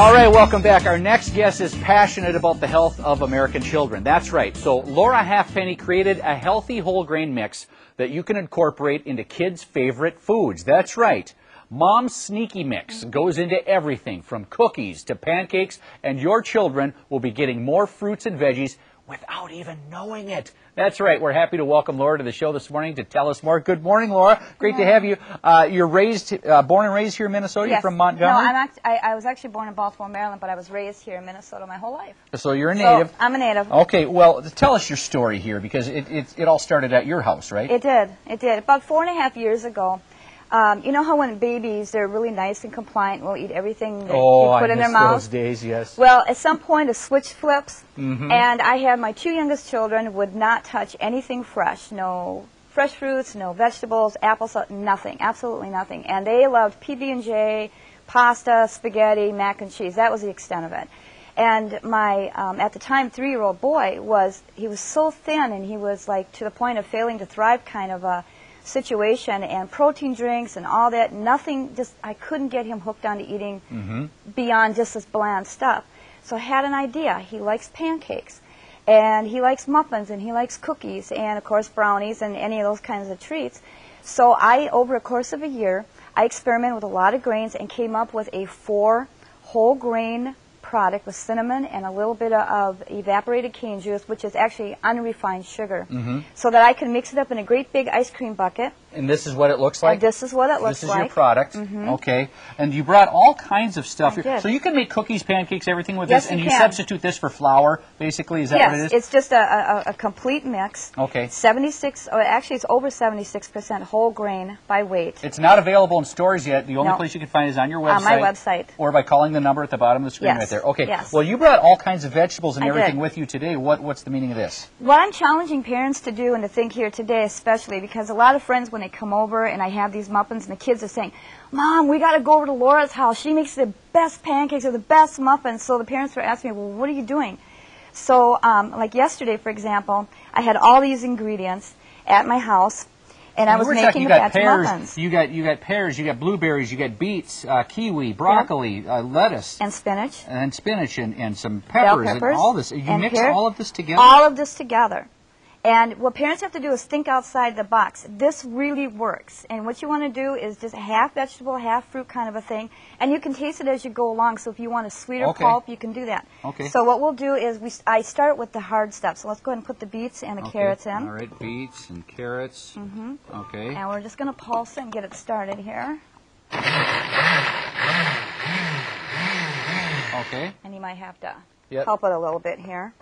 All right, welcome back. Our next guest is passionate about the health of American children. That's right. So Laura Halfpenny created a healthy whole grain mix that you can incorporate into kids' favorite foods. That's right. Mom's Sneaky Mix goes into everything from cookies to pancakes, and your children will be getting more fruits and veggies without even knowing it. That's right. We're happy to welcome Laura to the show this morning to tell us more. Good morning, Laura. Great to have you. You're born and raised here in Minnesota? Yes. You're from Montgomery? No, I was actually born in Baltimore, Maryland, but I was raised here in Minnesota my whole life. So you're a native. So I'm a native. Okay, well, tell us your story here, because it all started at your house, right? It did. It did. About 4.5 years ago, you know how when babies, they're really nice and compliant, will eat everything that you put in their mouth? Oh, I miss those days, yes. Well, at some point, a switch flips, and I had my two youngest children would not touch anything fresh. No fresh fruits, no vegetables, applesauce, nothing, absolutely nothing. And they loved PB&J, pasta, spaghetti, mac and cheese. That was the extent of it. And my, at the time, 3-year-old boy was so thin, and he was like to the point of failing to thrive kind of a situation, and protein drinks and all that, nothing, just I couldn't get him hooked onto eating beyond just this bland stuff. So I had an idea. He likes pancakes, and he likes muffins, and he likes cookies, and of course brownies and any of those kinds of treats. So over a course of a year, I experimented with a lot of grains and came up with a 4 whole grain product with cinnamon and a little bit of evaporated cane juice, which is actually unrefined sugar, so that I can mix it up in a great big ice cream bucket. And this is what it looks like? And this is what it looks like. This is your product. Okay. And you brought all kinds of stuff here. So you can make cookies, pancakes, everything with this, and you substitute this for flour, basically? Is that what it is? Yes, it's just a complete mix. Okay. Actually it's over 76% whole grain by weight. It's not available in stores yet. The only place you can find it is on your website. On my website. Or by calling the number at the bottom of the screen right there. Okay. Yes. Well, you brought all kinds of vegetables and everything with you today. What's the meaning of this? What I'm challenging parents to do and to think here today especially, because a lot of friends when they come over and I have these muffins and the kids are saying, Mom, we got to go over to Laura's house. She makes the best pancakes or the best muffins. So the parents were asking me, well, what are you doing? So like yesterday, for example, I had all these ingredients at my house, and I was making a batch of muffins. You got pears, you got blueberries, you got beets, kiwi, broccoli, lettuce. And spinach. And spinach and some peppers. Bell peppers. And all this. You mix all of this together? All of this together. And what parents have to do is think outside the box. This really works. And what you want to do is just half vegetable, half fruit kind of a thing. And you can taste it as you go along. So if you want a sweeter pulp, you can do that. Okay. So what we'll do is I start with the hard stuff. So let's go ahead and put the beets and the carrots in. All right, beets and carrots. Okay. And we're just going to pulse it and get it started here. Okay. And you might have to help it a little bit here.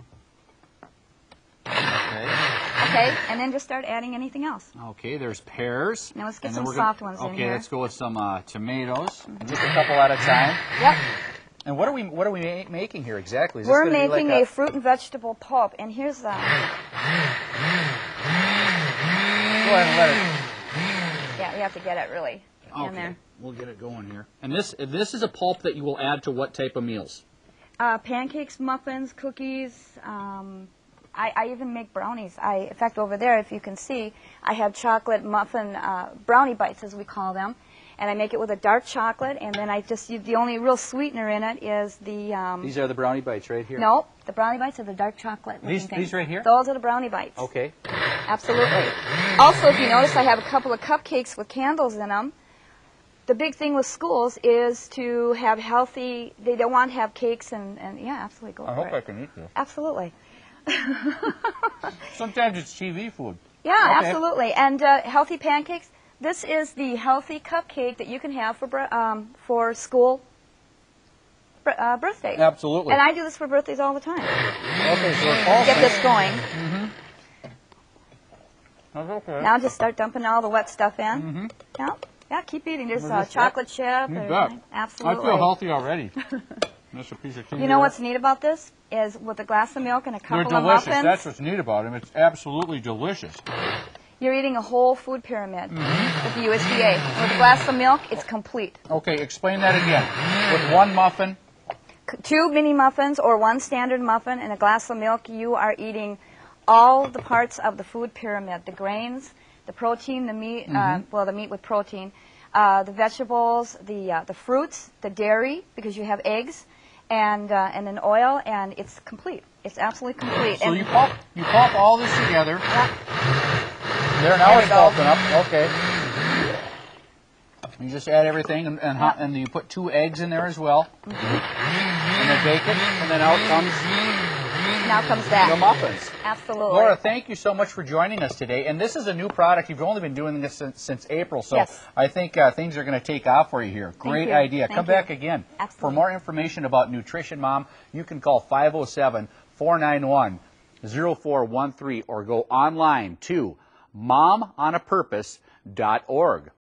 Okay, and then just start adding anything else. Okay, there's pears. Now let's get some soft ones in here. Okay, let's go with some tomatoes. Just a couple at a time. Yep. And what are we making here exactly? We're making a fruit and vegetable pulp, and here's the. Go ahead and let it. Yeah, we have to get it really in there. We'll get it going here. And this is a pulp that you will add to what type of meals? Pancakes, muffins, cookies. I even make brownies. In fact, over there, if you can see, I have chocolate muffin brownie bites, as we call them. And I make it with a dark chocolate, and then the only real sweetener in it is the... These are the brownie bites right here? No, the brownie bites are the dark chocolate. These right here? Those are the brownie bites. Okay. Absolutely. Also, if you notice, I have a couple of cupcakes with candles in them. The big thing with schools is to have healthy... They don't want to have cakes and yeah, absolutely. Go for it. I hope I can eat this. Absolutely. Sometimes it's TV food. Yeah, absolutely. And healthy pancakes. This is the healthy cupcake that you can have for school birthdays. Absolutely. And I do this for birthdays all the time. Okay, so we're get this going. Now just start dumping all the wet stuff in. Yeah, keep eating. There's chocolate chip. Absolutely. I feel healthy already. That's a piece of you know what's neat about this is with a glass of milk and a couple of muffins. They're delicious. That's what's neat about them. It's absolutely delicious. You're eating a whole food pyramid with the USDA. With a glass of milk, it's complete. Okay, explain that again. With one muffin? 2 mini muffins or 1 standard muffin and a glass of milk, you are eating all the parts of the food pyramid. The grains, the protein, the meat, well, the meat with protein, the vegetables, the fruits, the dairy, because you have eggs, and an oil, and it's complete. It's absolutely complete. So and you pulp all this together. yeah, There, now There it's we go. pulping up. Okay. You just add everything, and you put 2 eggs in there as well. And then bake it, and then out comes now comes that. the muffins. Absolutely. Laura, thank you so much for joining us today. And this is a new product. You've only been doing this since April, so Yes. I think things are going to take off for you here. Great you. idea. Thank Come you. back again. Absolutely. For more information about Nutrition Mom, you can call 507-491-0413 or go online to momonapurpose.org.